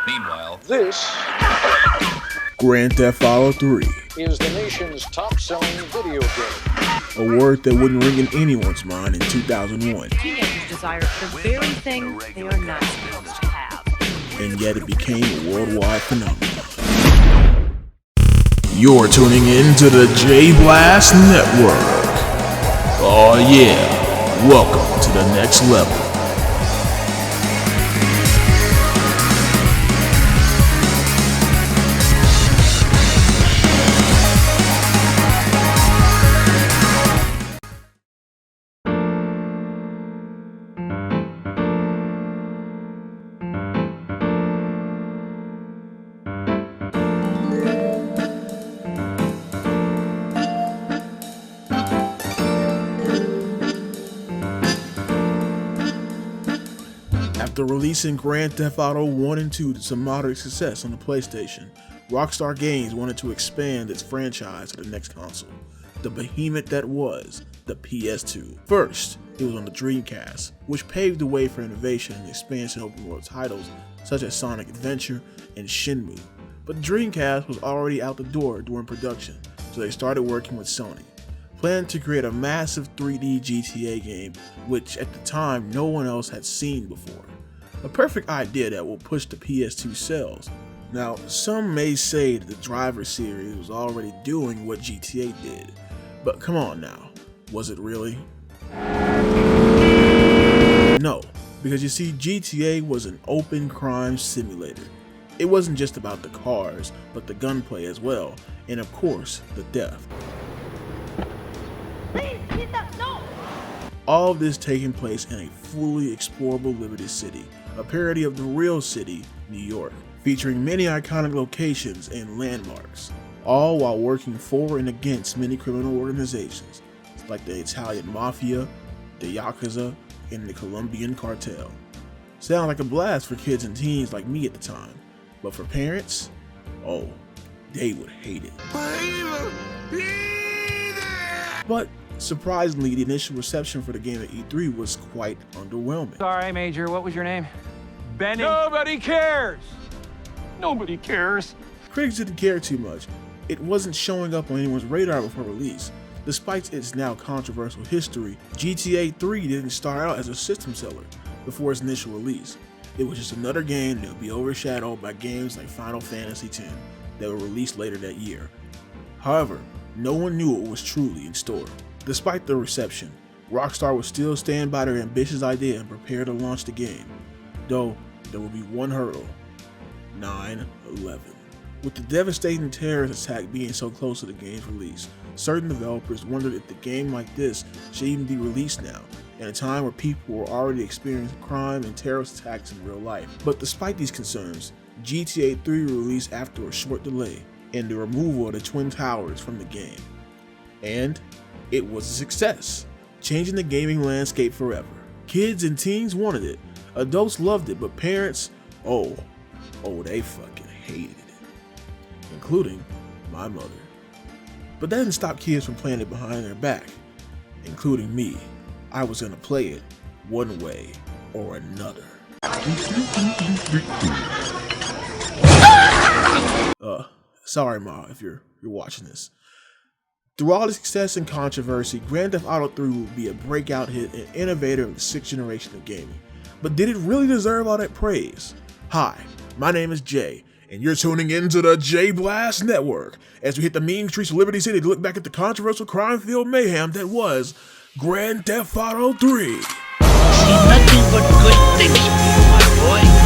Meanwhile, This Grand Theft Auto 3, is the nation's top-selling video game. a word that wouldn't ring in anyone's mind in 2001, Teenagers desire the very thing they are not supposed to have. and yet it became a worldwide phenomenon. You're tuning in to the J Blast Network. Oh yeah, welcome to the next level. After releasing Grand Theft Auto 1 and 2 to some moderate success on the PlayStation, Rockstar Games wanted to expand its franchise to the next console, the behemoth that was the PS2. First, it was on the Dreamcast, which paved the way for innovation and expansion of open world titles such as Sonic Adventure and Shenmue. But the Dreamcast was already out the door during production, so they started working with Sony, planning to create a massive 3D GTA game, which at the time no one else had seen before. A perfect idea that will push the PS2 sales. Now, some may say that the Driver series was already doing what GTA did, but come on now, was it really? No, because you see, GTA was an open crime simulator. It wasn't just about the cars, but the gunplay as well, and of course, the death. All of this taking place in a fully explorable Liberty City, a parody of the real city, New York, featuring many iconic locations and landmarks, all while working for and against many criminal organizations, like the Italian Mafia, the Yakuza, and the Colombian cartel. Sound like a blast for kids and teens like me at the time, but for parents, oh, they would hate it. But surprisingly, the initial reception for the game at E3 was quite underwhelming. Sorry, Major. What was your name? Benny. Nobody cares. Nobody cares. Critics didn't care too much. It wasn't showing up on anyone's radar before release. Despite its now controversial history, GTA 3 didn't start out as a system seller before its initial release. It was just another game that would be overshadowed by games like Final Fantasy X that were released later that year. However, no one knew what was truly in store. Despite the reception, Rockstar would still stand by their ambitious idea and prepare to launch the game, though there would be one hurdle: 9/11. With the devastating terrorist attack being so close to the game's release, certain developers wondered if the game like this should even be released now, in a time where people were already experiencing crime and terrorist attacks in real life. But despite these concerns, GTA 3 released after a short delay and the removal of the Twin Towers from the game. And it was a success, changing the gaming landscape forever. Kids and teens wanted it, adults loved it, but parents, oh, they fucking hated it, including my mother. But that didn't stop kids from playing it behind their back, including me. I was gonna play it one way or another. Sorry Ma, if you're watching this. Through all the success and controversy, Grand Theft Auto 3 would be a breakout hit and innovator of the 6th generation of gaming. But did it really deserve all that praise? Hi, my name is Jay, and you're tuning into the J Blast Network as we hit the mean streets of Liberty City to look back at the controversial crime-filled mayhem that was Grand Theft Auto 3. Nothing but good things, my boy.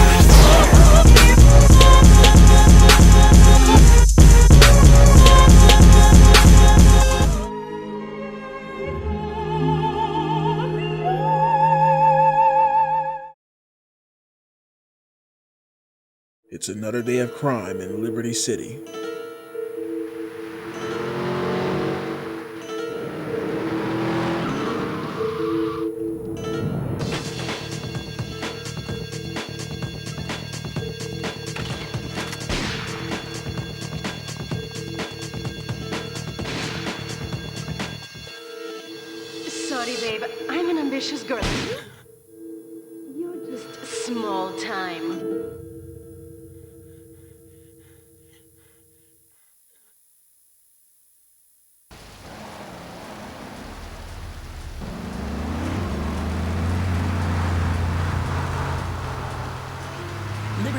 It's another day of crime in Liberty City. Sorry, babe. I'm an ambitious girl. You're just small time.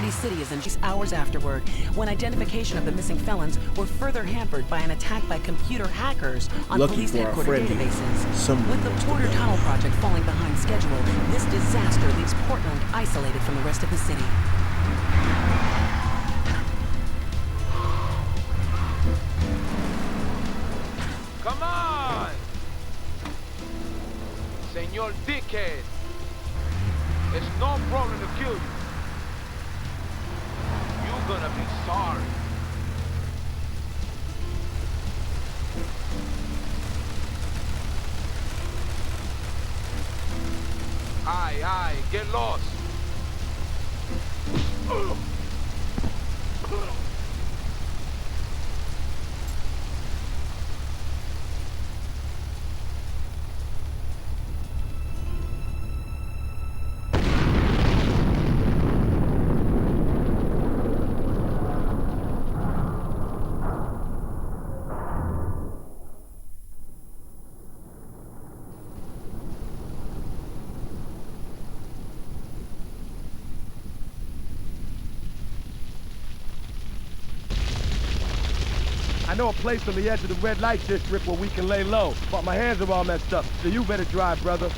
Liberty City is in just hours afterward, when identification of the missing felons were further hampered by an attack by computer hackers on Lucky police for our headquarters friend here, databases. someone With the knows Porter the Tunnel project falling behind schedule, this disaster leaves Portland isolated from the rest of the city. Come on! Senor Dickhead! It's no problem to kill you. You're gonna be sorry. Aye, get lost. I know a place on the edge of the red light district where we can lay low, but my hands are all messed up, so you better drive, brother.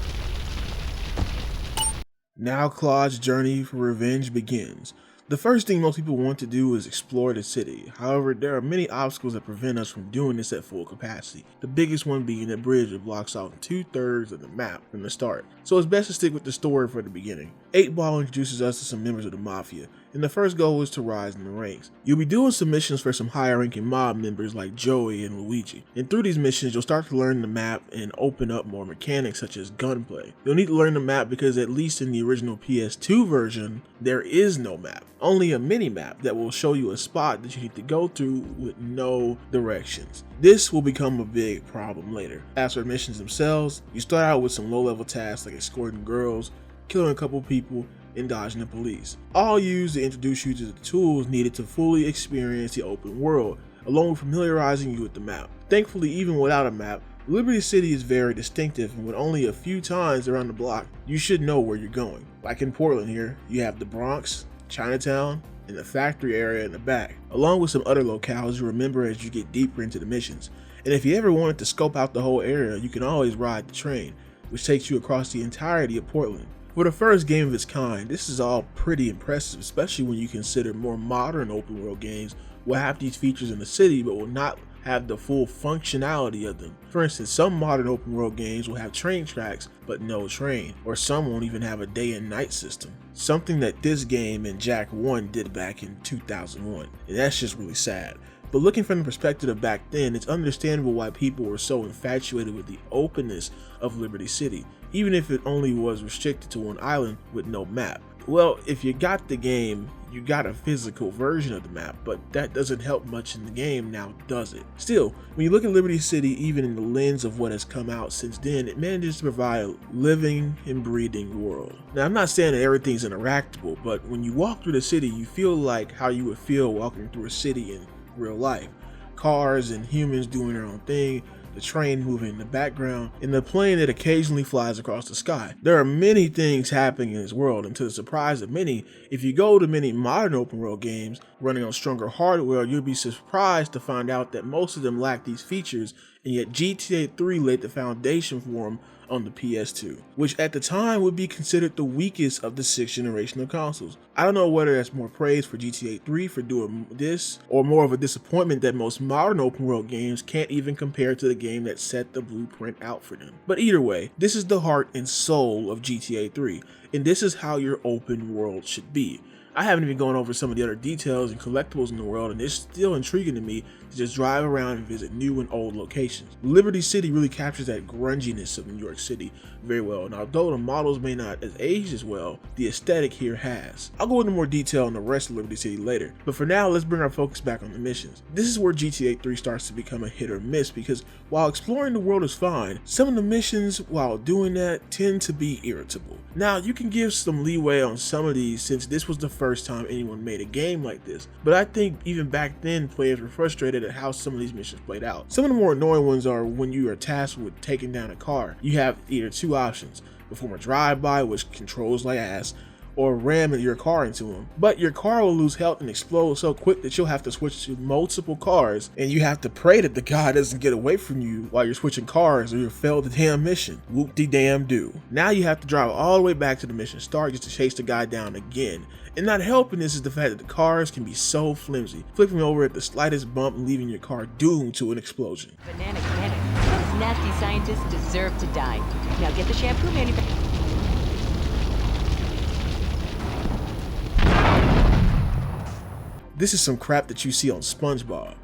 Now Claude's journey for revenge begins. The first thing most people want to do is explore the city. However, there are many obstacles that prevent us from doing this at full capacity. The biggest one being a bridge that blocks out 2/3 of the map from the start. So it's best to stick with the story for the beginning. 8-Ball introduces us to some members of the Mafia, and the first goal is to rise in the ranks. You'll be doing some missions for some higher ranking mob members like Joey and Luigi. And through these missions, you'll start to learn the map and open up more mechanics such as gunplay. You'll need to learn the map because at least in the original PS2 version, there is no map. Only a mini map that will show you a spot that you need to go through with no directions. This will become a big problem later. As for missions themselves, you start out with some low level tasks like escorting girls, killing a couple people, and dodging the police. All used to introduce you to the tools needed to fully experience the open world, along with familiarizing you with the map. Thankfully, even without a map, Liberty City is very distinctive, and with only a few times around the block, you should know where you're going. Like in Portland here, you have the Bronx, Chinatown, and the factory area in the back, along with some other locales you remember as you get deeper into the missions. And if you ever wanted to scope out the whole area, you can always ride the train, which takes you across the entirety of Portland. For the first game of its kind, this is all pretty impressive, especially when you consider more modern open world games will have these features in the city but will not have the full functionality of them. For instance, some modern open world games will have train tracks but no train, or some won't even have a day and night system. Something that this game and Jack 1 did back in 2001, and that's just really sad. But looking from the perspective of back then, it's understandable why people were so infatuated with the openness of Liberty City, even if it only was restricted to one island with no map. Well, if you got the game, you got a physical version of the map, but that doesn't help much in the game now, does it? Still, when you look at Liberty City, even in the lens of what has come out since then, it manages to provide a living and breathing world. Now, I'm not saying that everything's interactable, but when you walk through the city, you feel like how you would feel walking through a city in real life. Cars and humans doing their own thing, the train moving in the background, and the plane that occasionally flies across the sky. There are many things happening in this world, and to the surprise of many, if you go to many modern open world games running on stronger hardware, you'll be surprised to find out that most of them lack these features, and yet GTA 3 laid the foundation for them on the PS2, which at the time would be considered the weakest of the 6th generation of consoles. I don't know whether that's more praise for GTA 3 for doing this, or more of a disappointment that most modern open world games can't even compare to the game that set the blueprint out for them. But either way, this is the heart and soul of GTA 3, and this is how your open world should be. I haven't even gone over some of the other details and collectibles in the world, and it's still intriguing to me to just drive around and visit new and old locations. Liberty City really captures that grunginess of New York City very well, and although the models may not have aged as well, the aesthetic here has. I'll go into more detail on the rest of Liberty City later, but for now, let's bring our focus back on the missions. This is where GTA 3 starts to become a hit or miss, because while exploring the world is fine, some of the missions while doing that tend to be irritable. Now, you can give some leeway on some of these since this was the first time anyone made a game like this, but I think even back then players were frustrated at how some of these missions played out. Some of the more annoying ones are when you are tasked with taking down a car. You have either two options: perform a drive-by, which controls like ass, or ram your car into them. But your car will lose health and explode so quick that you'll have to switch to multiple cars, and you have to pray that the guy doesn't get away from you while you're switching cars or you'll fail the damn mission. Whoop-de-damn-do. Now you have to drive all the way back to the mission start just to chase the guy down again. And not helping this is the fact that the cars can be so flimsy, flipping over at the slightest bump and leaving your car doomed to an explosion. Banana cannon. Those nasty scientists deserve to die. Now get the shampoo manufacturer. This is some crap that you see on SpongeBob.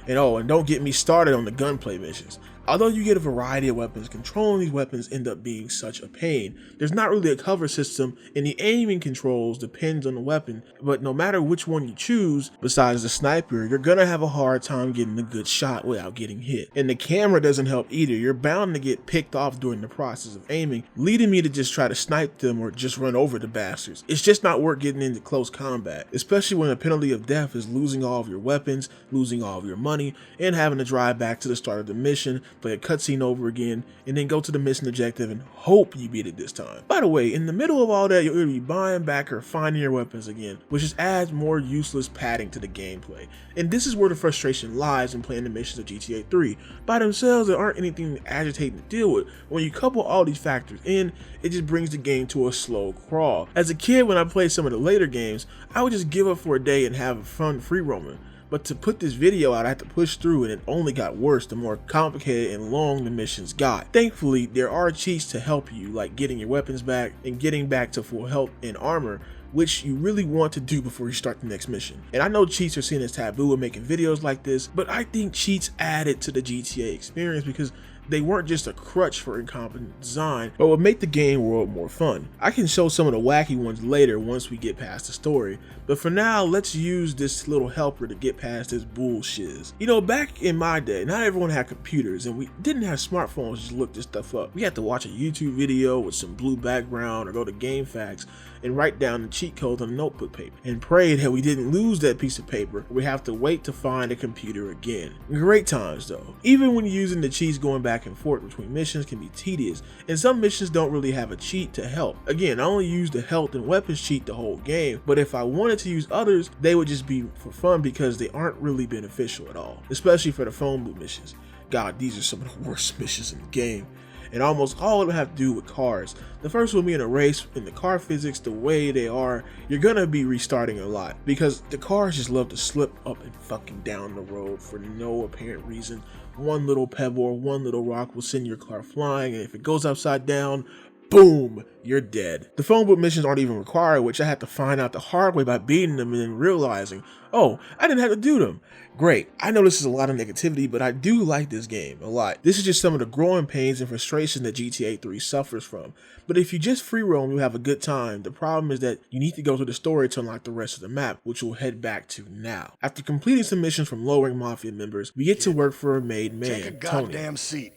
And don't get me started on the gunplay missions. Although you get a variety of weapons, controlling these weapons end up being such a pain. There's not really a cover system, and the aiming controls depends on the weapon, but no matter which one you choose, besides the sniper, you're gonna have a hard time getting a good shot without getting hit. And the camera doesn't help either. You're bound to get picked off during the process of aiming, leading me to just try to snipe them or just run over the bastards. It's just not worth getting into close combat, especially when the penalty of death is losing all of your weapons, losing all of your money, and having to drive back to the start of the mission, play a cutscene over again, and then go to the mission objective and hope you beat it this time. By the way, in the middle of all that, you'll either be buying back or finding your weapons again, which just adds more useless padding to the gameplay. And this is where the frustration lies in playing the missions of GTA 3. By themselves, there aren't anything agitating to deal with. When you couple all these factors in, it just brings the game to a slow crawl. As a kid, when I played some of the later games, I would just give up for a day and have fun free roaming. But to put this video out, I had to push through, and it only got worse the more complicated and long the missions got. Thankfully, there are cheats to help you, like getting your weapons back and getting back to full health and armor, which you really want to do before you start the next mission. And I know cheats are seen as taboo in making videos like this, but I think cheats added to the GTA experience because they weren't just a crutch for incompetent design, but would make the game world more fun. I can show some of the wacky ones later once we get past the story, but for now, let's use this little helper to get past this bullshit. You know, back in my day, not everyone had computers, and we didn't have smartphones to just look this stuff up. We had to watch a YouTube video with some blue background or go to GameFAQs and write down the cheat codes on notebook paper and pray that we didn't lose that piece of paper. We have to wait to find a computer again. Great times though. Even when using the cheats going back and forth between missions can be tedious, and some missions don't really have a cheat to help. Again, I only use the health and weapons cheat the whole game, but if I wanted to use others, they would just be for fun because they aren't really beneficial at all, especially for the phone booth missions. God, these are some of the worst missions in the game. And almost all of them have to do with cars. The first one being a race, and the car physics, the way they are, you're gonna be restarting a lot because the cars just love to slip up and fucking down the road for no apparent reason. One little pebble or one little rock will send your car flying, and if it goes upside down, boom, you're dead. The phone book missions aren't even required, which I had to find out the hard way by beating them and then realizing, oh, I didn't have to do them. Great. I know this is a lot of negativity, but I do like this game a lot. This is just some of the growing pains and frustration that GTA 3 suffers from. But if you just free roam, you'll have a good time. The problem is that you need to go through the story to unlock the rest of the map, which we'll head back to now. After completing some missions from lowering Mafia members, we get to work for a made man, Take a Tony. goddamn seat.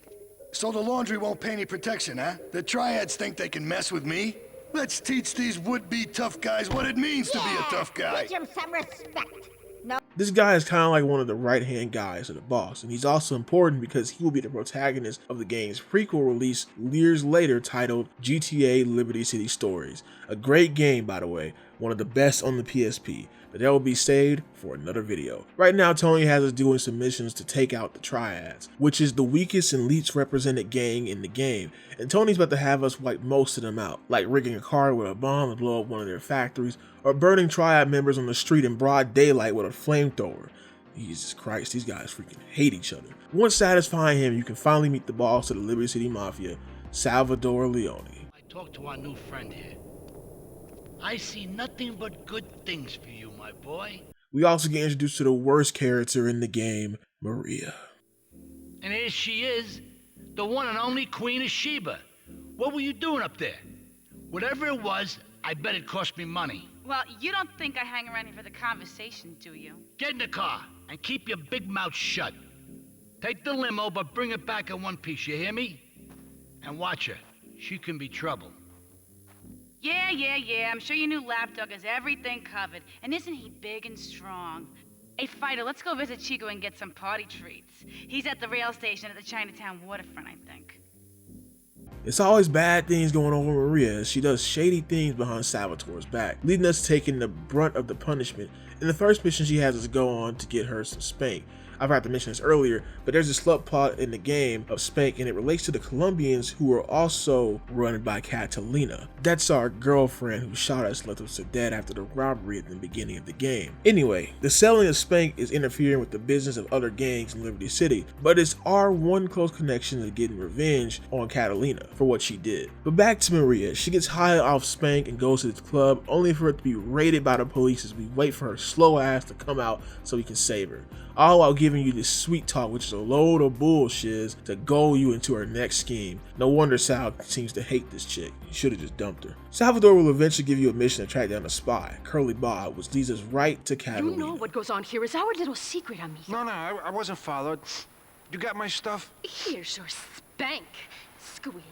So the laundry won't pay any protection, huh? The triads think they can mess with me? Let's teach these would-be tough guys what it means to be a tough guy. Give him some respect. No. This guy is kind of like one of the right-hand guys of the boss, and he's also important because he will be the protagonist of the game's prequel release years later titled GTA Liberty City Stories. A great game, by the way, one of the best on the PSP, but that will be saved for another video. Right now, Tony has us doing some missions to take out the Triads, which is the weakest and least represented gang in the game, and Tony's about to have us wipe most of them out, like rigging a car with a bomb to blow up one of their factories, or burning Triad members on the street in broad daylight with a flamethrower. Jesus Christ, these guys freaking hate each other. Once satisfying him, you can finally meet the boss of the Liberty City Mafia, Salvador Leone. I talked to our new friend here. I see nothing but good things for you, my boy. We also get introduced to the worst character in the game, Maria. And here she is, the one and only Queen of Sheba. What were you doing up there? Whatever it was, I bet it cost me money. Well, you don't think I hang around here for the conversation, do you? Get in the car and keep your big mouth shut. Take the limo, but bring it back in one piece, you hear me? And watch her. She can be trouble. Yeah. I'm sure your new lapdog has everything covered. And isn't he big and strong? Hey, Fighter, let's go visit Chico and get some party treats. He's at the rail station at the Chinatown waterfront, I think. It's always bad things going on with Maria as she does shady things behind Salvatore's back, leading us to taking the brunt of the punishment. In the first mission she has us go on to get her some spank. I forgot to mention this earlier, but there's a slut plot in the game of spank, and it relates to the Colombians who are also run by Catalina. That's our girlfriend who shot us and left us for dead after the robbery at the beginning of the game. Anyway, the selling of spank is interfering with the business of other gangs in Liberty City, but it's our one close connection to getting revenge on Catalina for what she did. But back to Maria, she gets high off spank and goes to the club only for it to be raided by the police as we wait for her slow ass to come out so we can save her. All while giving you this sweet talk, which is a load of bullshit to goal you into her next scheme. No wonder Sal seems to hate this chick. He should have just dumped her. Salvador will eventually give you a mission to track down a spy, Curly Bob, which leads us right to Catalina. You know what goes on here is our little secret, amigo. No, I wasn't followed. You got my stuff? Here's your spank, squealer.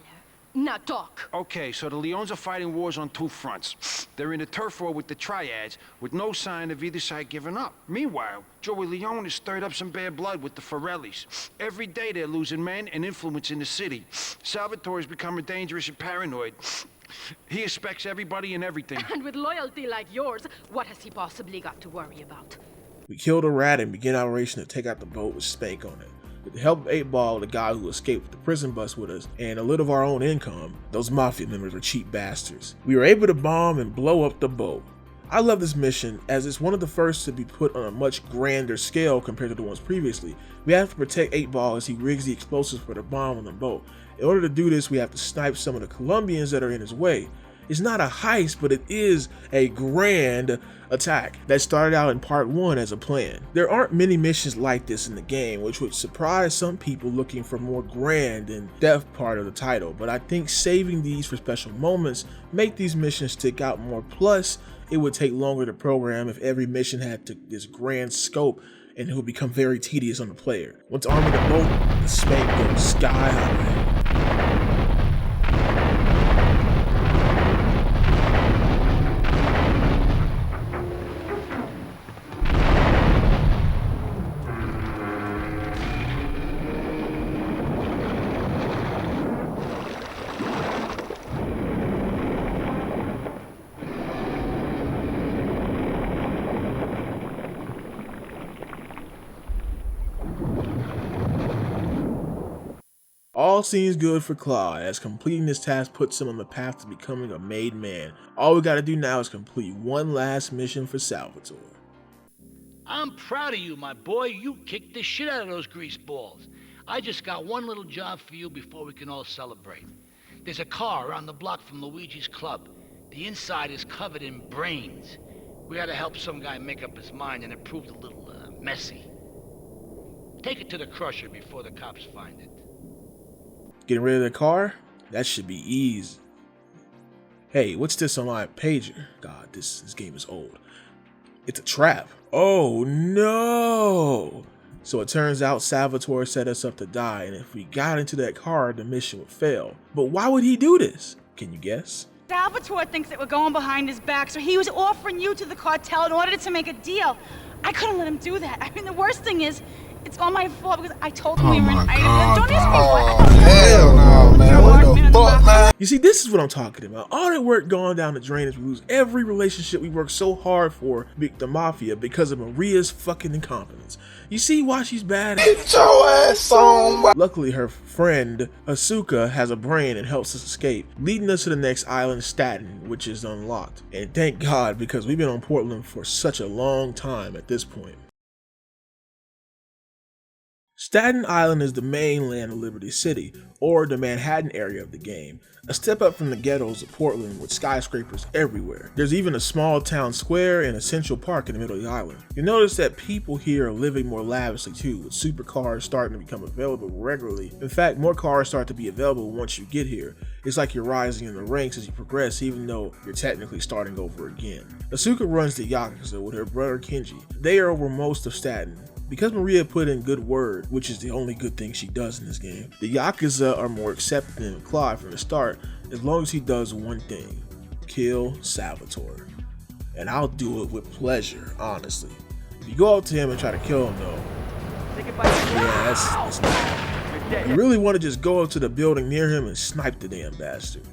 Now talk. Okay, so the Leons are fighting wars on two fronts. They're in a turf war with the Triads, with no sign of either side giving up. Meanwhile, Joey Leon has stirred up some bad blood with the Forellis. Every day they're losing men and influence in the city. Salvatore has become dangerous and paranoid. He expects everybody and everything. And with loyalty like yours, what has he possibly got to worry about? We killed a rat and begin operation to take out the boat with spank on it. With the help of 8-Ball, the guy who escaped with the prison bus with us, and a little of our own income, those Mafia members are cheap bastards. We were able to bomb and blow up the boat. I love this mission as it's one of the first to be put on a much grander scale compared to the ones previously. We have to protect 8-Ball as he rigs the explosives for the bomb on the boat. In order to do this, we have to snipe some of the Colombians that are in his way. It's not a heist, but it is a grand attack that started out in part 1 as a plan. There aren't many missions like this in the game, which would surprise some people looking for more grand and depth part of the title, but I think saving these for special moments make these missions stick out more. Plus, it would take longer to program if every mission had this grand scope, and it would become very tedious on the player. Once arming the boat, the spank goes sky high. All seems good for Claude, as completing this task puts him on the path to becoming a made man. All we gotta do now is complete one last mission for Salvatore. I'm proud of you, my boy. You kicked the shit out of those grease balls. I just got one little job for you before we can all celebrate. There's a car around the block from Luigi's club. The inside is covered in brains. We had to help some guy make up his mind, and it proved a little messy. Take it to the crusher before the cops find it. Getting rid of the car? That should be easy. Hey, what's this on my pager? God, this game is old. It's a trap. Oh no! So it turns out Salvatore set us up to die, and if we got into that car, the mission would fail. But why would he do this? Can you guess? Salvatore thinks that we're going behind his back, so he was offering you to the cartel in order to make a deal. I couldn't let him do that. I mean, the worst thing is, it's all my fault because I told him we were in Ireland. Don't ask me what. Hell no, man. What the fuck, man? You see, this is what I'm talking about. All that work going down the drain as we lose every relationship we worked so hard for with the Mafia because of Maria's fucking incompetence. You see why she's bad? Get your ass on. Luckily, her friend Asuka has a brain and helps us escape, leading us to the next island, Staunton, which is unlocked. And thank God, because we've been on Portland for such a long time at this point. Staten Island is the mainland of Liberty City, or the Manhattan area of the game, a step up from the ghettos of Portland with skyscrapers everywhere. There's even a small town square and a central park in the middle of the island. You'll notice that people here are living more lavishly too, with supercars starting to become available regularly. In fact, more cars start to be available once you get here. It's like you're rising in the ranks as you progress, even though you're technically starting over again. Asuka runs the Yakuza with her brother Kenji. They are over most of Staten. Because Maria put in good word, which is the only good thing she does in this game, the Yakuza are more accepting of Claude from the start as long as he does one thing: kill Salvatore. And I'll do it with pleasure, honestly. If you go up to him and try to kill him though, yeah, that's not. You really want to just go up to the building near him and snipe the damn bastard.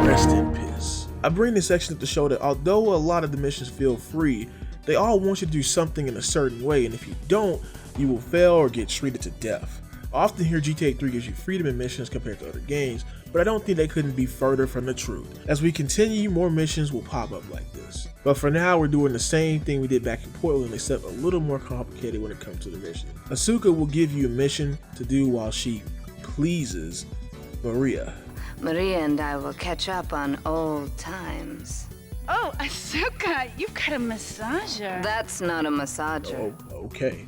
Rest in peace. I bring this section up to show that although a lot of the missions feel free, they all want you to do something in a certain way, and if you don't, you will fail or get treated to death. I often hear GTA 3 gives you freedom in missions compared to other games, but I don't think they couldn't be further from the truth. As we continue, more missions will pop up like this. But for now, we're doing the same thing we did back in Portland, except a little more complicated when it comes to the mission. Asuka will give you a mission to do while she pleases Maria. Maria and I will catch up on old times. Oh, Asuka, you've got a massager. That's not a massager. Oh, okay.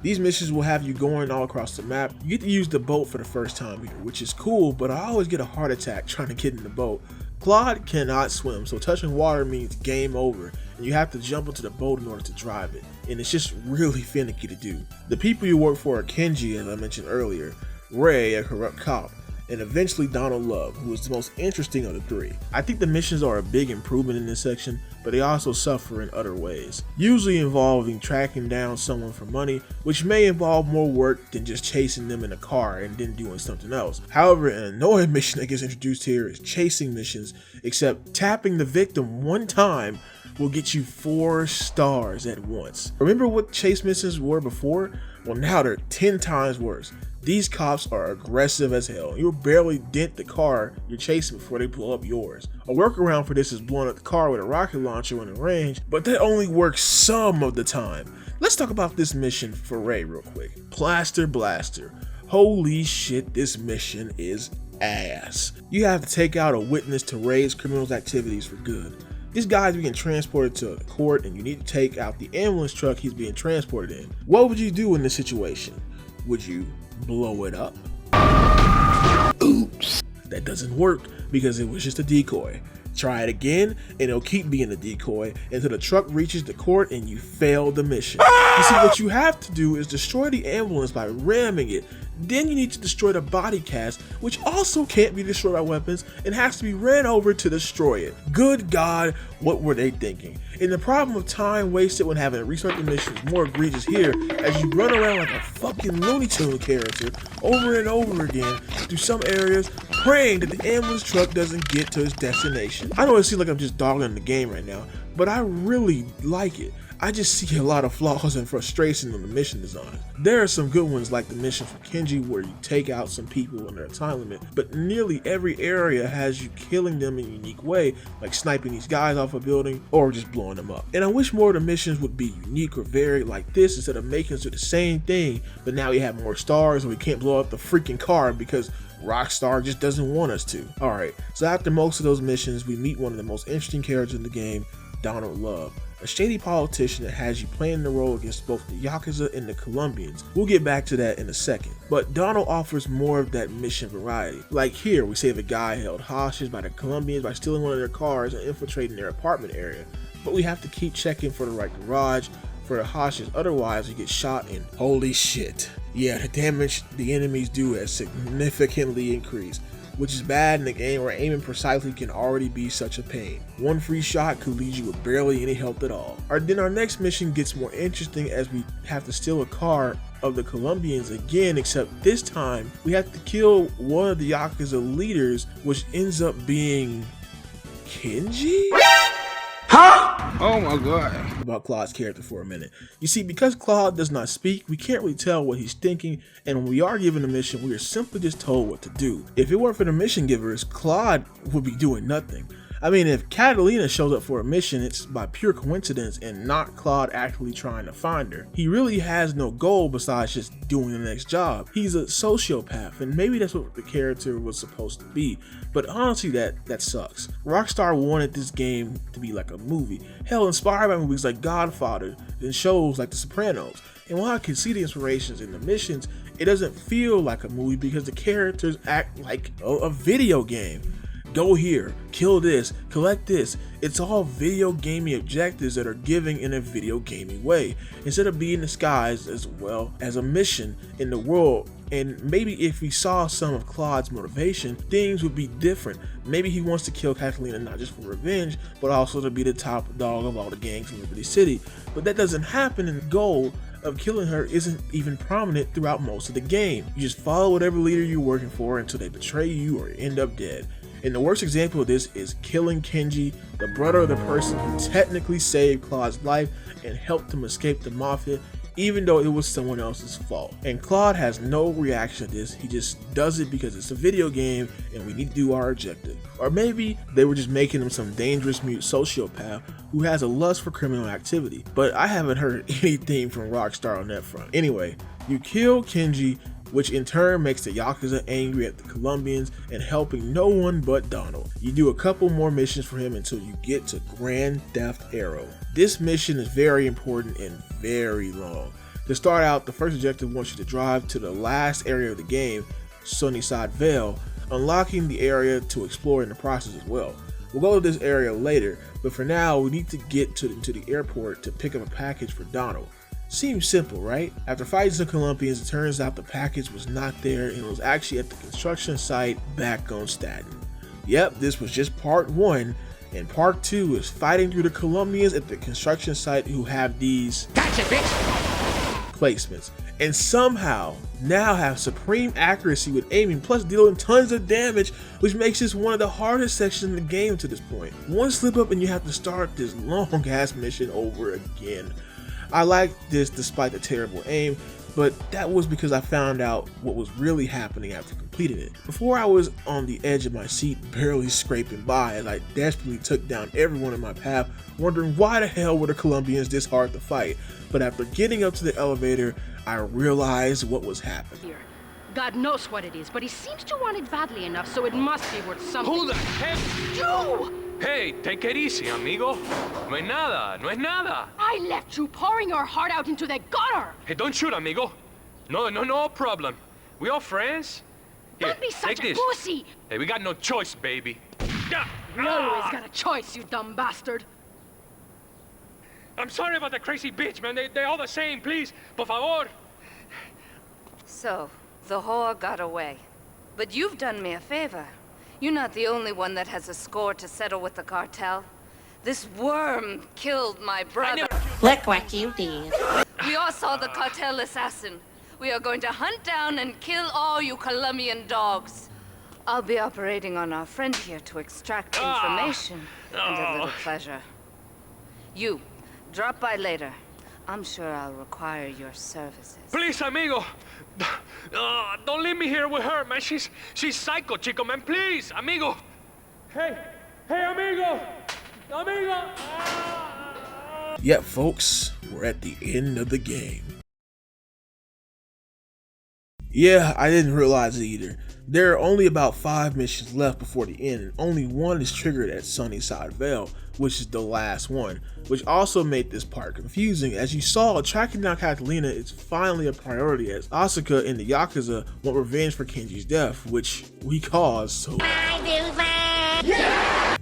These missions will have you going all across the map. You get to use the boat for the first time here, which is cool, but I always get a heart attack trying to get in the boat. Claude cannot swim, so touching water means game over, and you have to jump into the boat in order to drive it, and it's just really finicky to do. The people you work for are Kenji, as I mentioned earlier, Ray, a corrupt cop, and eventually Donald Love, who is the most interesting of the three. I think the missions are a big improvement in this section, but they also suffer in other ways, usually involving tracking down someone for money, which may involve more work than just chasing them in a car and then doing something else. However, an annoying mission that gets introduced here is chasing missions, except tapping the victim one time will get you 4 stars at once. Remember what chase missions were before? Well, now they're 10 times worse. These cops are aggressive as hell. You'll barely dent the car you're chasing before they blow up yours. A workaround for this is blowing up the car with a rocket launcher when in range, but that only works some of the time. Let's talk about this mission for Ray real quick. Plaster Blaster. Holy shit, this mission is ass. You have to take out a witness to Ray's criminal activities for good. This guy's being transported to court and you need to take out the ambulance truck he's being transported in. What would you do in this situation? Would you blow it up? Oops. That doesn't work because it was just a decoy. Try it again and it'll keep being a decoy until the truck reaches the court and you fail the mission. You see, what you have to do is destroy the ambulance by ramming it. Then you need to destroy the body cast, which also can't be destroyed by weapons and has to be ran over to destroy it. Good God, what were they thinking? And the problem of time wasted when having to restart the mission is more egregious here, as you run around like a fucking Looney Tune character over and over again through some areas, praying that the ambulance truck doesn't get to its destination. I know it seems like I'm just dogging the game right now, but I really like it. I just see a lot of flaws and frustration in the mission design. There are some good ones like the mission for Kenji where you take out some people in their time limit, but nearly every area has you killing them in a unique way, like sniping these guys off a building or just blowing them up. And I wish more of the missions would be unique or varied like this instead of making us do the same thing, but now we have more stars and we can't blow up the freaking car because Rockstar just doesn't want us to. Alright, so after most of those missions, we meet one of the most interesting characters in the game, Donald Love, a shady politician that has you playing the role against both the Yakuza and the Colombians. We'll get back to that in a second. But Donald offers more of that mission variety. Like here, we save a guy held hostage by the Colombians by stealing one of their cars and infiltrating their apartment area. But we have to keep checking for the right garage for the hostage, otherwise we get shot and holy shit. Yeah, the damage the enemies do has significantly increased, which is bad in a game where aiming precisely can already be such a pain. One free shot could leave you with barely any help at all. Then our next mission gets more interesting as we have to steal a car of the Colombians again, except this time we have to kill one of the Yakuza leaders, which ends up being Kenji? Huh? Oh my god. About Claude's character for a minute. You see, because Claude does not speak, we can't really tell what he's thinking, and when we are given a mission, we are simply just told what to do. If it weren't for the mission givers, Claude would be doing nothing. I mean, if Catalina shows up for a mission, it's by pure coincidence and not Claude actually trying to find her. He really has no goal besides just doing the next job. He's a sociopath, and maybe that's what the character was supposed to be, but honestly that sucks. Rockstar wanted this game to be like a movie, hell, inspired by movies like Godfather and shows like The Sopranos. And while I can see the inspirations in the missions, it doesn't feel like a movie because the characters act like a video game. Go here, kill this, collect this. It's all video gaming objectives that are given in a video gaming way, instead of being disguised as well as a mission in the world. And maybe if we saw some of Claude's motivation, things would be different. Maybe he wants to kill Catalina not just for revenge, but also to be the top dog of all the gangs in Liberty City. But that doesn't happen in Gold, of killing her isn't even prominent throughout most of the game. You just follow whatever leader you're working for until they betray you or end up dead. And the worst example of this is killing Kenji, the brother of the person who technically saved Claude's life and helped him escape the Mafia, even though it was someone else's fault. And Claude has no reaction to this, he just does it because it's a video game and we need to do our objective. Or maybe they were just making him some dangerous mute sociopath who has a lust for criminal activity, but I haven't heard anything from Rockstar on that front. Anyway, you kill Kenji, which in turn makes the Yakuza angry at the Colombians and helping no one but Donald. You do a couple more missions for him until you get to Grand Theft Arrow. This mission is very important and very long. To start out, the first objective wants you to drive to the last area of the game, Sunnyside Vale, unlocking the area to explore in the process as well. We'll go to this area later, but for now we need to get to the airport to pick up a package for Donald. Seems simple, right? After fighting some Colombians, it turns out the package was not there and it was actually at the construction site back on Staunton. Yep, this was just part 1, and part 2 is fighting through the Colombians at the construction site who have these placements, and somehow now have supreme accuracy with aiming, plus dealing tons of damage, which makes this one of the hardest sections in the game to this point. One slip up and you have to start this long ass mission over again. I like this despite the terrible aim, but that was because I found out what was really happening after completing it. Before I was on the edge of my seat, barely scraping by as I desperately took down everyone in my path, wondering why the hell were the Colombians this hard to fight. But after getting up to the elevator, I realized what was happening. God knows what it is, but he seems to want it badly enough, so it must be worth something. Who the heck? You! Hey, take it easy, amigo. No es nada, no es nada. I left you pouring your heart out into the gutter. Hey, don't shoot, amigo. No problem. We all friends. Here, Don't be such take a this. pussy. Hey, we got no choice, baby. You always got a choice, you dumb bastard. I'm sorry about the crazy bitch, man. They're all the same, please. Por favor. So, the whore got away. But you've done me a favor. You're not the only one that has a score to settle with the cartel. This worm killed my brother. Look what you did. We all saw the cartel assassin. We are going to hunt down and kill all you Colombian dogs. I'll be operating on our friend here to extract information and a little pleasure. You, drop by later. I'm sure I'll require your services. Please, amigo. Don't leave me here with her, man. She's psycho, chico, man. Please, amigo. Hey, amigo. Amigo. Yep, folks, we're at the end of the game. Yeah, I didn't realize it either. There are only about 5 missions left before the end, and only one is triggered at Sunnyside Vale, which is the last one, which also made this part confusing. As you saw, tracking down Catalina is finally a priority as Asuka and the Yakuza want revenge for Kenji's death, which we caused, so...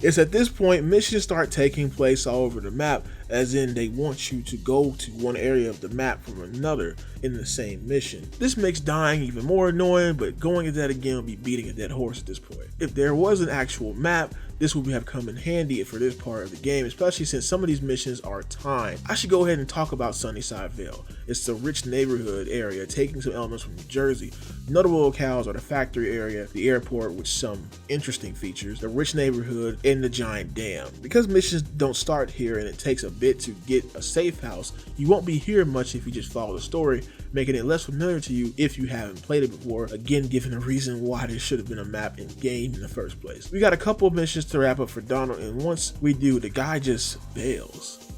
It's at this point missions start taking place all over the map, as in they want you to go to one area of the map from another in the same mission. This makes dying even more annoying, but going at that again would be beating a dead horse at this point. If there was an actual map, this would have come in handy for this part of the game, especially since some of these missions are timed. I should go ahead and talk about Sunnyside Vale. It's a rich neighborhood area taking some elements from New Jersey. Notable locales are the factory area, the airport with some interesting features, the rich neighborhood, and the giant dam. Because missions don't start here and it takes a bit to get a safe house, you won't be here much if you just follow the story, making it less familiar to you if you haven't played it before, again giving a reason why there should have been a map in game in the first place. We got a couple of missions to wrap up for Donald, and once we do, the guy just bails.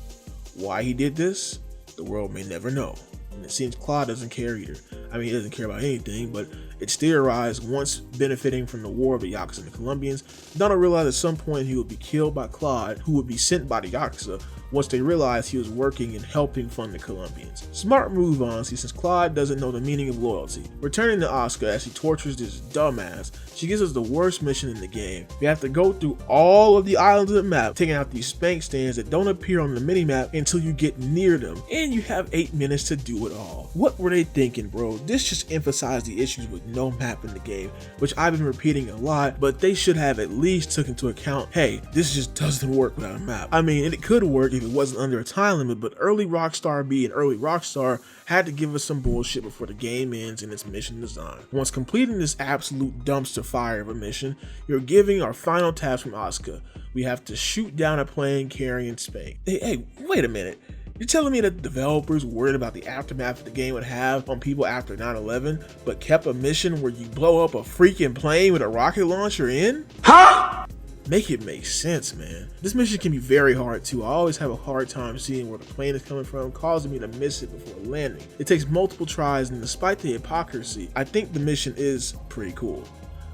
Why he did this, the world may never know. And it seems Claude doesn't care either. I mean, he doesn't care about anything, but it's theorized once benefiting from the war of the Yakuza and the Colombians, Donald realized at some point he would be killed by Claude, who would be sent by the Yakuza once they realized he was working and helping fund the Colombians. Smart move, honestly, since Claude doesn't know the meaning of loyalty. Returning to Asuka as she tortures this dumbass, she gives us the worst mission in the game. We have to go through all of the islands of the map, taking out these spank stands that don't appear on the minimap until you get near them, and you have 8 minutes to do it all. What were they thinking, bro? This just emphasized the issues with no map in the game, which I've been repeating a lot, but they should have at least took into account, hey, this just doesn't work without a map. I mean, it could work if if it wasn't under a time limit, but early Rockstar being early Rockstar had to give us some bullshit before the game ends in its mission design. Once completing this absolute dumpster fire of a mission, you're giving our final task from Asuka. We have to shoot down a plane carrying Spain. Hey, wait a minute. You're telling me that developers worried about the aftermath the game would have on people after 9/11, but kept a mission where you blow up a freaking plane with a rocket launcher in? Huh? Make it make sense, man. This mission can be very hard too. I always have a hard time seeing where the plane is coming from, causing me to miss it before landing. It takes multiple tries, and despite the hypocrisy, I think the mission is pretty cool.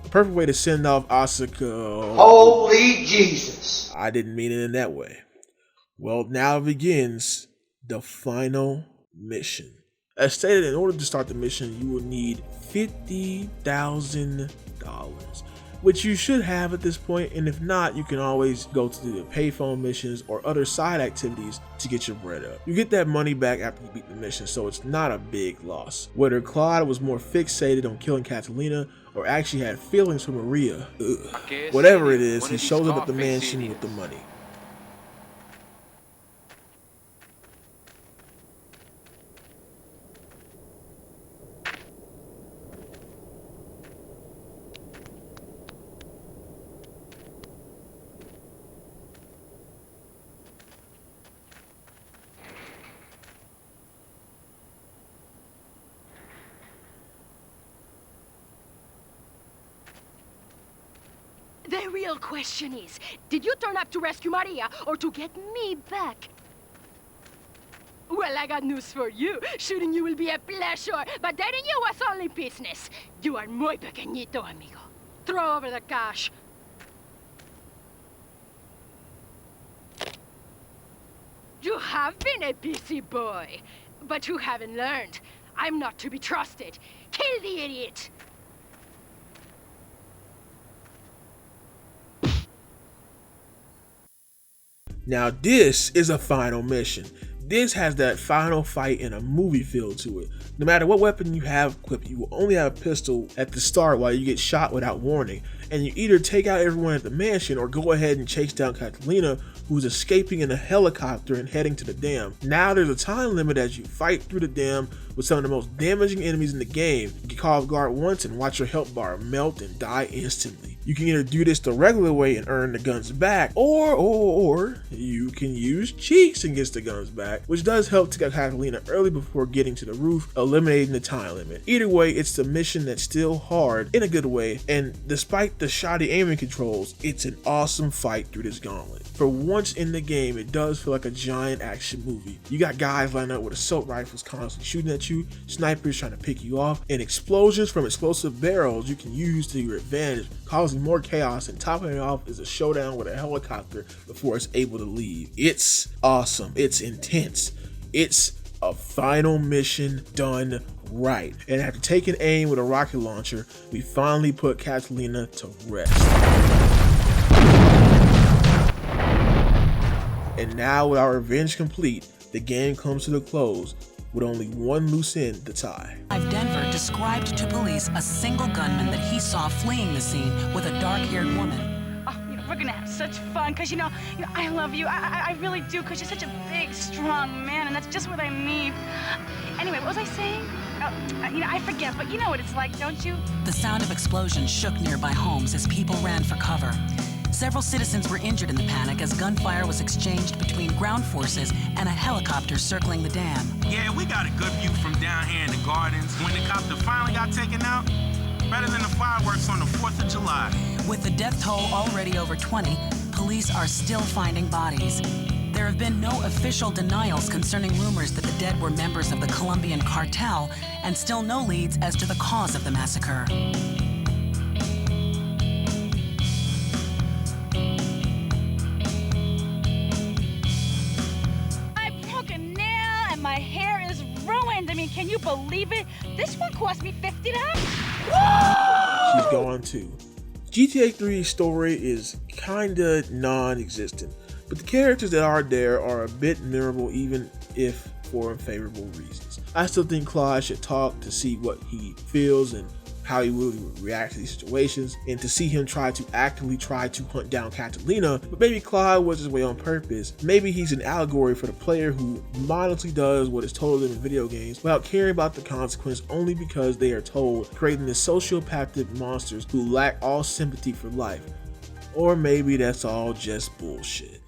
A perfect way to send off Asuka. Holy Jesus! I didn't mean it in that way. Well, now begins the final mission. As stated, in order to start the mission, you will need $50,000, which you should have at this point, and if not, you can always go to the payphone missions or other side activities to get your bread up. You get that money back after you beat the mission, so it's not a big loss. Whether Claude was more fixated on killing Catalina or actually had feelings for Maria, whatever it is, he shows up at the mansion with the money. The real question is, did you turn up to rescue Maria or to get me back? Well, I got news for you. Shooting you will be a pleasure, but dating you was only business. You are muy pequeñito, amigo. Throw over the cash. You have been a busy boy, but you haven't learned. I'm not to be trusted. Kill the idiot! Now this is a final mission. This has that final fight in a movie feel to it. No matter what weapon you have equipped, you will only have a pistol at the start while you get shot without warning. And you either take out everyone at the mansion or go ahead and chase down Catalina, who's escaping in a helicopter and heading to the dam. Now there's a time limit as you fight through the dam with some of the most damaging enemies in the game. You get caught off guard once and watch your health bar melt and die instantly. You can either do this the regular way and earn the guns back, or you can use cheats and get the guns back, which does help to get Catalina early before getting to the roof, eliminating the time limit. Either way, it's the mission that's still hard in a good way, and despite the shoddy aiming controls, it's an awesome fight through this gauntlet. For once in the game, it does feel like a giant action movie. You got guys lined up with assault rifles constantly shooting at you, snipers trying to pick you off, and explosions from explosive barrels you can use to your advantage, causing more chaos, and topping it off is a showdown with a helicopter before it's able to leave. It's awesome. It's intense. It's a final mission done right. And after taking aim with a rocket launcher, we finally put Catalina to rest. And now with our revenge complete, the game comes to the close with only one loose end to tie. Denver described to police a single gunman that he saw fleeing the scene with a dark-haired woman. Oh, we're gonna have such fun, cause you know, I love you. I really do, cause you're such a big, strong man, and that's just what I need. Anyway, what was I saying? I forget, but you know what it's like, don't you? The sound of explosions shook nearby homes as people ran for cover. Several citizens were injured in the panic as gunfire was exchanged between ground forces and a helicopter circling the dam. Yeah, we got a good view from down here in the gardens. When the copter finally got taken out, better than the fireworks on the 4th of July. With the death toll already over 20, police are still finding bodies. There have been no official denials concerning rumors that the dead were members of the Colombian cartel, and still no leads as to the cause of the massacre. My hair is ruined. I mean, can you believe it? This one cost me $50. She's gone too. GTA 3's story is kinda non-existent, but the characters that are there are a bit memorable, even if for unfavorable reasons. I still think Claude should talk to see what he feels and how he would react to these situations, and to see him actively try to hunt down Catalina. But maybe Clyde was his way on purpose. Maybe he's an allegory for the player who mindlessly does what is told them in video games without caring about the consequence only because they are told, creating the sociopathic monsters who lack all sympathy for life. Or maybe that's all just bullshit.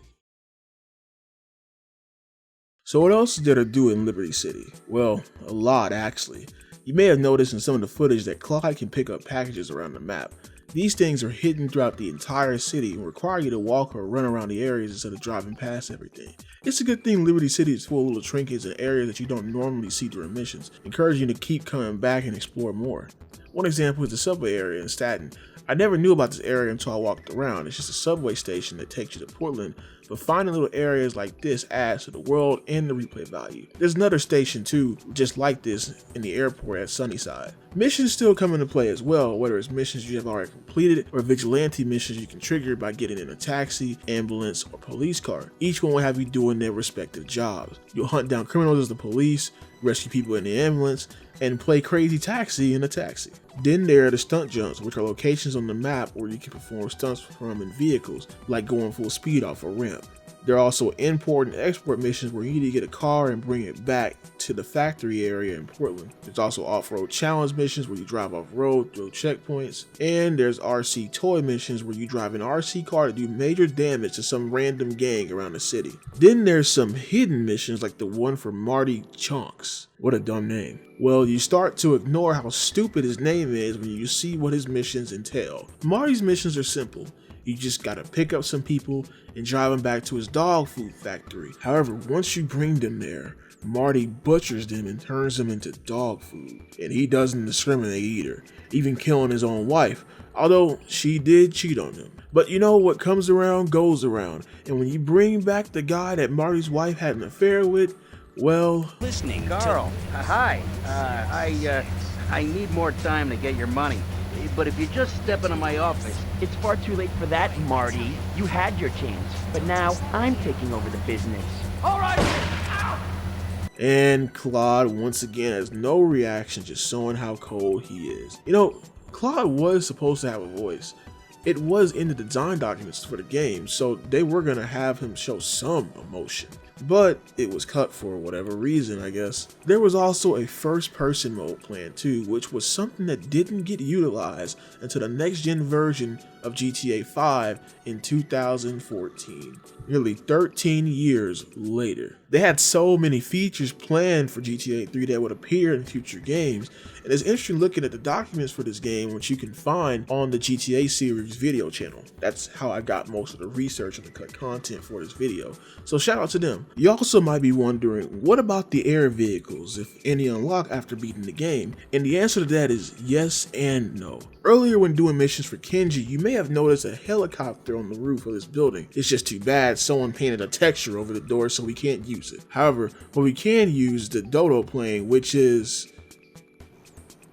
So what else is there to do in Liberty City? Well, a lot actually. You may have noticed in some of the footage that Clyde can pick up packages around the map. These things are hidden throughout the entire city and require you to walk or run around the areas instead of driving past everything. It's a good thing Liberty City is full of little trinkets and areas that you don't normally see during missions, encouraging you to keep coming back and explore more. One example is the subway area in Staunton. I never knew about this area until I walked around. It's just a subway station that takes you to Portland, but finding little areas like this adds to the world and the replay value. There's another station too, just like this, in the airport at Sunnyside. Missions still come into play as well, whether it's missions you have already completed or vigilante missions you can trigger by getting in a taxi, ambulance, or police car. Each one will have you doing their respective jobs. You'll hunt down criminals as the police, rescue people in the ambulance, and play crazy taxi in a taxi. Then there are the stunt jumps, which are locations on the map where you can perform stunts from in vehicles, like going full speed off a ramp. There are also import and export missions where you need to get a car and bring it back to the factory area in Portland. There's also off-road challenge missions where you drive off-road through checkpoints. And there's RC toy missions where you drive an RC car to do major damage to some random gang around the city. Then there's some hidden missions like the one for Marty Chunks. What a dumb name. Well, you start to ignore how stupid his name is when you see what his missions entail. Marty's missions are simple. You just gotta pick up some people and drive them back to his dog food factory. However, once you bring them there, Marty butchers them and turns them into dog food. And he doesn't discriminate either, even killing his own wife, although she did cheat on him. But you know, what comes around goes around, and when you bring back the guy that Marty's wife had an affair with, well... Listening, Carl. Hi. I need more time to get your money. But if you just step into my office... It's far too late for that, Marty. You had your chance, but now I'm taking over the business. All right! And Claude once again has no reaction, just showing how cold he is. You know, Claude was supposed to have a voice. It was in the design documents for the game, so they were gonna have him show some emotion. But it was cut for whatever reason, I guess. There was also a first-person mode planned too, which was something that didn't get utilized until the next-gen version of GTA 5 in 2014, nearly 13 years later. They had so many features planned for GTA 3 that would appear in future games, and it's interesting looking at the documents for this game, which you can find on the GTA series video channel. That's how I got most of the research and the cut content for this video, so shout out to them. You also might be wondering, what about the air vehicles, if any unlock after beating the game? And the answer to that is yes and no. Earlier when doing missions for Kenji, you may have noticed a helicopter on the roof of this building. It's just too bad someone painted a texture over the door so we can't use it. However, what we can use is the dodo plane, which is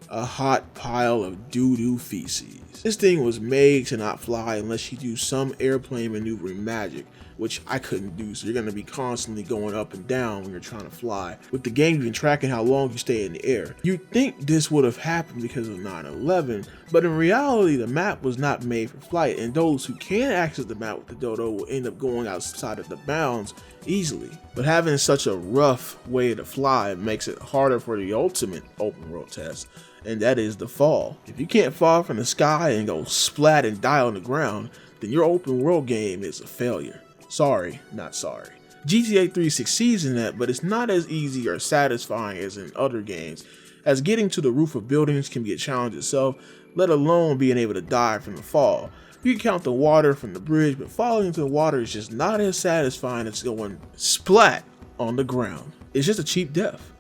a hot pile of doo-doo feces. This thing was made to not fly unless you do some airplane maneuvering magic, which I couldn't do, so you're going to be constantly going up and down when you're trying to fly, with the game even tracking how long you stay in the air. You'd think this would have happened because of 9/11, but in reality the map was not made for flight, and those who can access the map with the dodo will end up going outside of the bounds easily. But having such a rough way to fly makes it harder for the ultimate open world test, and that is the fall. If you can't fall from the sky and go splat and die on the ground, then your open world game is a failure. Sorry, not sorry. GTA 3 succeeds in that, but it's not as easy or satisfying as in other games, as getting to the roof of buildings can be a challenge itself, let alone being able to die from the fall. You can count the water from the bridge, but falling into the water is just not as satisfying as going splat on the ground. It's just a cheap death.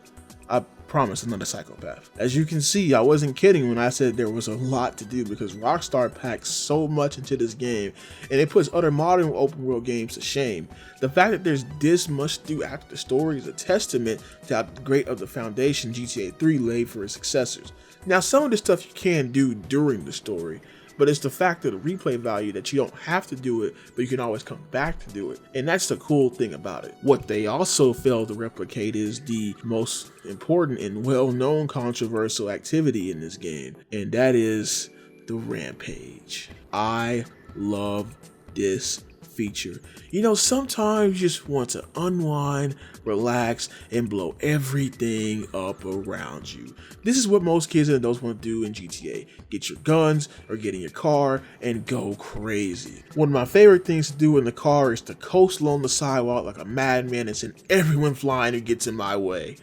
I promise I'm not a psychopath. As you can see, I wasn't kidding when I said there was a lot to do, because Rockstar packs so much into this game, and it puts other modern open world games to shame. The fact that there's this much to do after the story is a testament to how great of the foundation GTA 3 laid for its successors. Now, some of this stuff you can do during the story, but it's the fact of the replay value that you don't have to do it, but you can always come back to do it. And that's the cool thing about it. What they also failed to replicate is the most important and well-known controversial activity in this game, and that is the rampage. I love this feature. You know, sometimes you just want to unwind, relax, and blow everything up around you. This is what most kids and adults want to do in GTA. Get your guns or get in your car and go crazy. One of my favorite things to do in the car is to coast along the sidewalk like a madman and send everyone flying who gets in my way.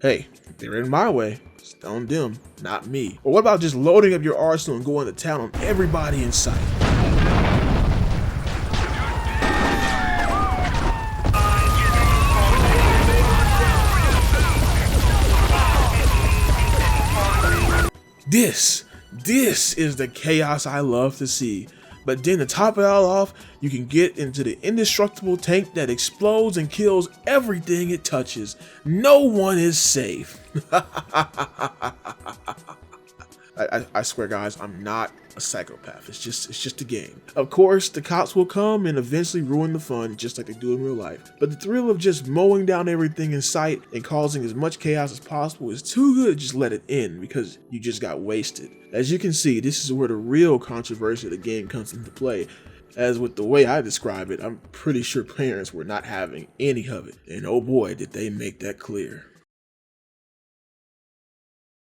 Hey, they're in my way. It's on them, not me. Or what about just loading up your arsenal and going to town on everybody in sight? This is the chaos I love to see. But then to top it all off, you can get into the indestructible tank that explodes and kills everything it touches. No one is safe. I swear guys, I'm not a psychopath. It's just a game. Of course, the cops will come and eventually ruin the fun just like they do in real life. But the thrill of just mowing down everything in sight and causing as much chaos as possible is too good to just let it end because you just got wasted. As you can see, this is where the real controversy of the game comes into play. As with the way I describe it, I'm pretty sure parents were not having any of it. And oh boy, did they make that clear.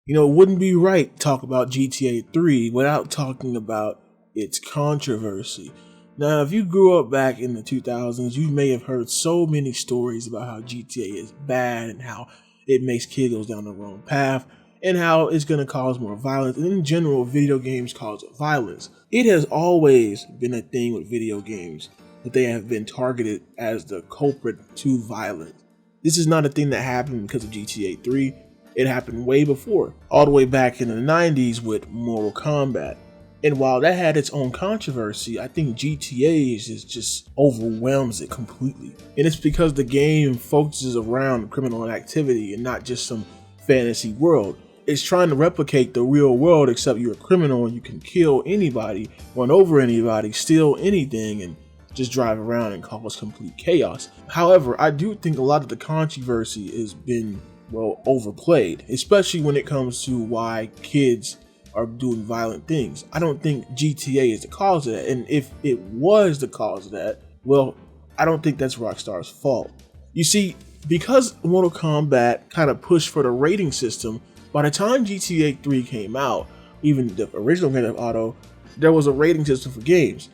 You know, it wouldn't be right to talk about GTA 3 without talking about its controversy. Now, if you grew up back in the 2000s, you may have heard so many stories about how GTA is bad and how it makes kids go down the wrong path and how it's going to cause more violence. And in general, video games cause violence. It has always been a thing with video games that they have been targeted as the culprit to violence. This is not a thing that happened because of GTA 3. It happened way before, all the way back in the 90s with Mortal Kombat. And while that had its own controversy, I think GTA just overwhelms it completely. And it's because the game focuses around criminal activity and not just some fantasy world. It's trying to replicate the real world, except you're a criminal and you can kill anybody, run over anybody, steal anything, and just drive around and cause complete chaos. However, I do think a lot of the controversy has been overplayed, especially when it comes to why kids are doing violent things. I don't think GTA is the cause of that, and if it was the cause of that, well, I don't think that's Rockstar's fault. You see, because Mortal Kombat kind of pushed for the rating system, by the time GTA 3 came out, even the original Grand Theft Auto, there was a rating system for games,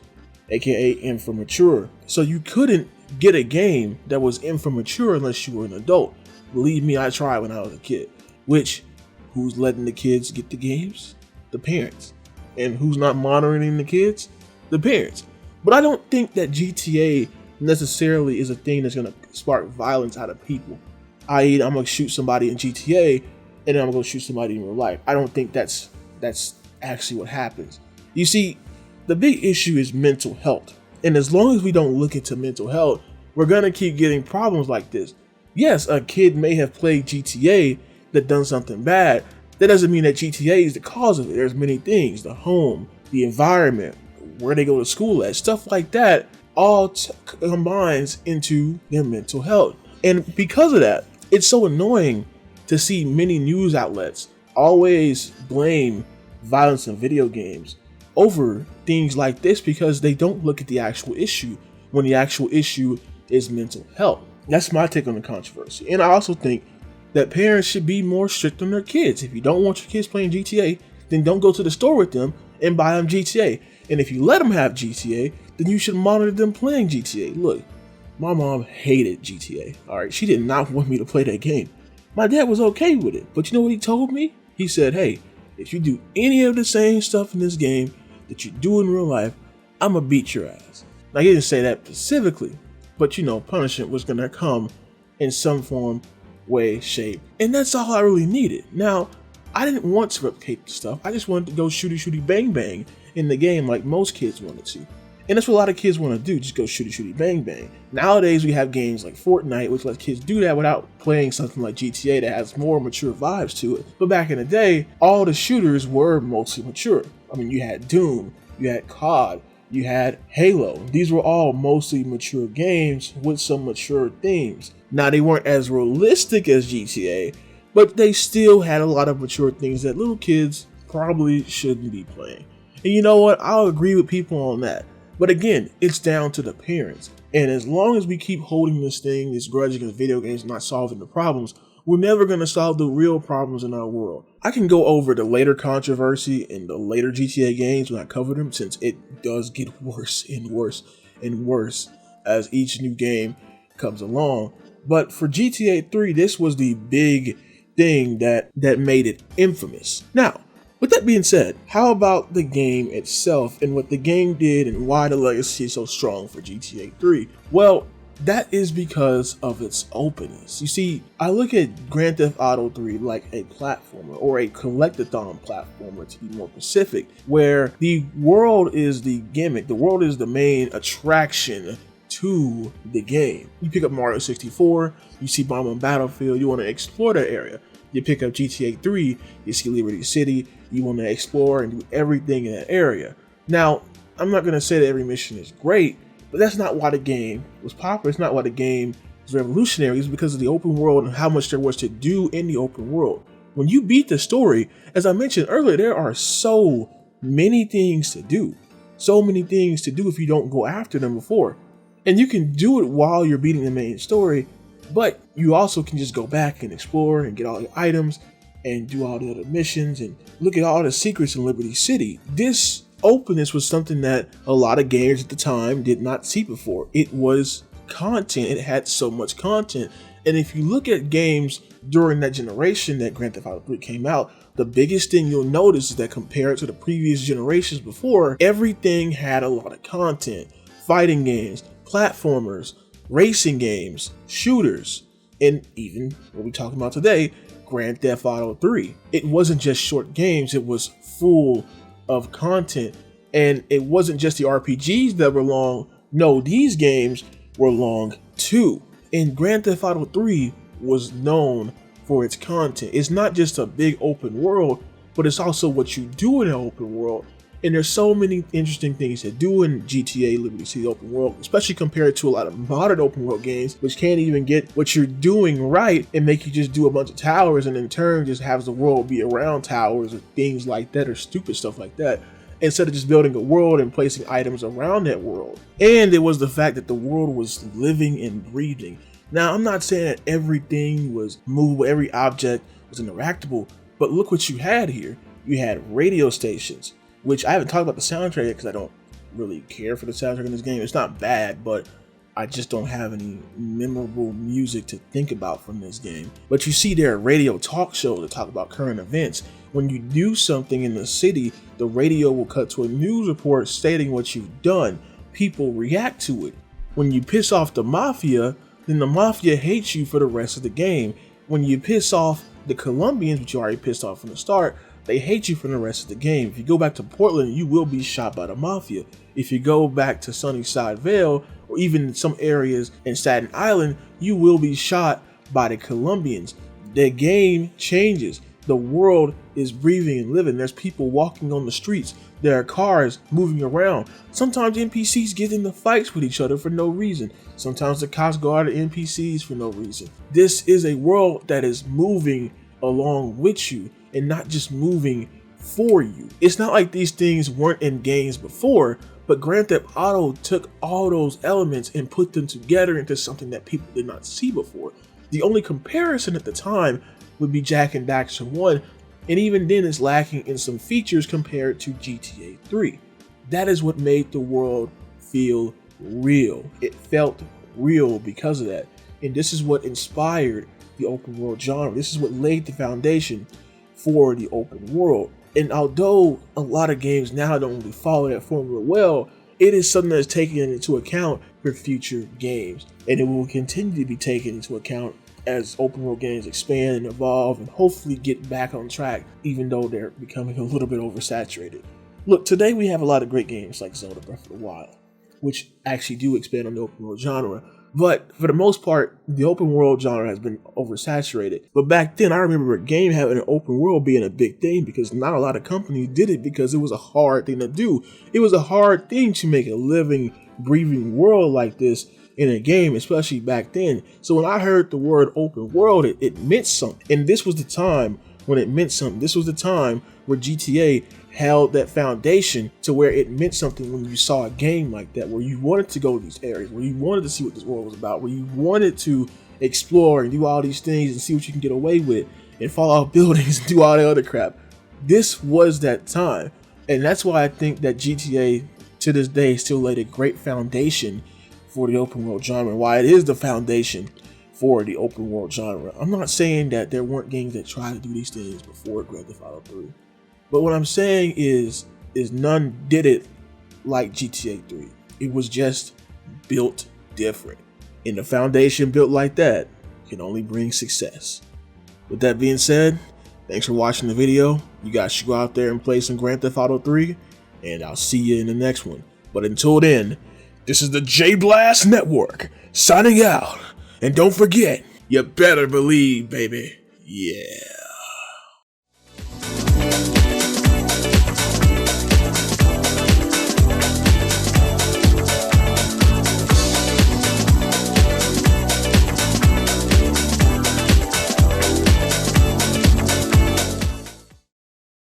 aka M for mature. So you couldn't get a game that was M for mature unless you were an adult. Believe me, I tried when I was a kid. Which, who's letting the kids get the games? The parents. And who's not monitoring the kids? The parents. But I don't think that GTA necessarily is a thing that's going to spark violence out of people. I.e., I'm going to shoot somebody in GTA, and then I'm going to shoot somebody in real life. I don't think that's actually what happens. You see, the big issue is mental health. And as long as we don't look into mental health, we're going to keep getting problems like this. Yes, a kid may have played GTA that done something bad. That doesn't mean that GTA is the cause of it. There's many things, the home, the environment, where they go to school at, stuff like that, all combines into their mental health. And because of that, it's so annoying to see many news outlets always blame violence in video games over things like this because they don't look at the actual issue when the actual issue is mental health. That's my take on the controversy. And I also think that parents should be more strict on their kids. If you don't want your kids playing GTA, then don't go to the store with them and buy them GTA. And if you let them have GTA, then you should monitor them playing GTA. Look, my mom hated GTA. Alright, she did not want me to play that game. My dad was okay with it. But you know what he told me? He said, hey, if you do any of the same stuff in this game that you do in real life, I'm gonna beat your ass. Now, he didn't say that specifically, but you know, punishment was gonna come in some form, way, shape, and that's all I really needed. Now, I didn't want to replicate the stuff. I just wanted to go shooty bang bang in the game like most kids wanted to. And that's what a lot of kids want to do, just go shooty bang bang. Nowadays we have games like Fortnite, which lets kids do that without playing something like GTA that has more mature vibes to it. But back in the day, all the shooters were mostly mature. I mean, you had Doom, you had COD, you had Halo. These were all mostly mature games with some mature themes. Now, they weren't as realistic as GTA, but they still had a lot of mature things that little kids probably shouldn't be playing. And you know what? I'll agree with people on that. But again, it's down to the parents. And as long as we keep holding this grudge against video games not solving the problems, we're never going to solve the real problems in our world. I can go over the later controversy in the later GTA games when I cover them, since it does get worse and worse and worse as each new game comes along. But for GTA 3, this was the big thing that made it infamous. Now, with that being said, how about the game itself and what the game did and why the legacy is so strong for GTA 3? Well, that is because of its openness. You see, I look at Grand Theft Auto 3 like a platformer, or a collectathon platformer to be more specific, where the world is the gimmick, the world is the main attraction to the game. You pick up Mario 64, you see Bomb on Battlefield, you want to explore that area. You pick up GTA 3, you see Liberty City, you want to explore and do everything in that area. Now, I'm not going to say that every mission is great, but that's not why the game was popular. It's not why the game was revolutionary. It's because of the open world and how much there was to do in the open world. When you beat the story, as I mentioned earlier, there are so many things to do. So many things to do if you don't go after them before. And you can do it while you're beating the main story, but you also can just go back and explore and get all the items and do all the other missions and look at all the secrets in Liberty City. This openness was something that a lot of gamers at the time did not see before. It was content. It had so much content. And if you look at games during that generation that Grand Theft Auto 3 came out, the biggest thing you'll notice is that compared to the previous generations before, everything had a lot of content. Fighting games, platformers, racing games, shooters, and even what we're talking about today, Grand Theft Auto 3. It wasn't just short games, it was full of content. And it wasn't just the RPGs that were long. No, these games were long too. And Grand Theft Auto 3 was known for its content. It's not just a big open world, but it's also what you do in an open world. And there's so many interesting things to do in GTA Liberty City open world, especially compared to a lot of modern open world games, which can't even get what you're doing right and make you just do a bunch of towers and in turn just have the world be around towers or things like that, or stupid stuff like that, instead of just building a world and placing items around that world. And it was the fact that the world was living and breathing. Now, I'm not saying that everything was movable, every object was interactable, but look what you had here. You had radio stations, which I haven't talked about the soundtrack yet because I don't really care for the soundtrack in this game. It's not bad, but I just don't have any memorable music to think about from this game. But you see there are radio talk shows that talk about current events. When you do something in the city, the radio will cut to a news report stating what you've done. People react to it. When you piss off the Mafia, then the Mafia hates you for the rest of the game. When you piss off the Colombians, which you already pissed off from the start, they hate you for the rest of the game. If you go back to Portland, you will be shot by the Mafia. If you go back to Sunnyside Vale, or even some areas in Staten Island, you will be shot by the Colombians. The game changes. The world is breathing and living. There's people walking on the streets. There are cars moving around. Sometimes NPCs get into fights with each other for no reason. Sometimes the cops go after NPCs for no reason. This is a world that is moving along with you and not just moving for you. It's not like these things weren't in games before, but Grand Theft Auto took all those elements and put them together into something that people did not see before. The only comparison at the time would be Jak and Daxter 1, and even then it's lacking in some features compared to GTA 3. That is what made the world feel real. It felt real because of that. And this is what inspired the open world genre. This is what laid the foundation for the open world. And although a lot of games now don't really follow that formula well, it is something that's taken into account for future games. And it will continue to be taken into account as open world games expand and evolve and hopefully get back on track, even though they're becoming a little bit oversaturated. Look, today we have a lot of great games like Zelda Breath of the Wild. which actually do expand on the open world genre. But for the most part, the open world genre has been oversaturated. But back then, I remember a game having an open world being a big thing because not a lot of companies did it because it was a hard thing to do. It was a hard thing to make a living, breathing world like this in a game, especially back then. So when I heard the word open world, it meant something. And this was the time when it meant something. This was the time where GTA held that foundation to where it meant something when you saw a game like that, where you wanted to go to these areas, where you wanted to see what this world was about, where you wanted to explore and do all these things and see what you can get away with and fall off buildings and do all the other crap. This was that time. And that's why I think that GTA to this day still laid a great foundation for the open world genre, why it is the foundation for the open world genre. I'm not saying that there weren't games that tried to do these things before Grand Theft Auto 3. But what I'm saying is none did it like GTA 3. It was just built different. And the foundation built like that can only bring success. With that being said, thanks for watching the video. You guys should go out there and play some Grand Theft Auto 3, and I'll see you in the next one. But until then, this is the J Blast Network signing out. And don't forget, you better believe, baby. Yeah.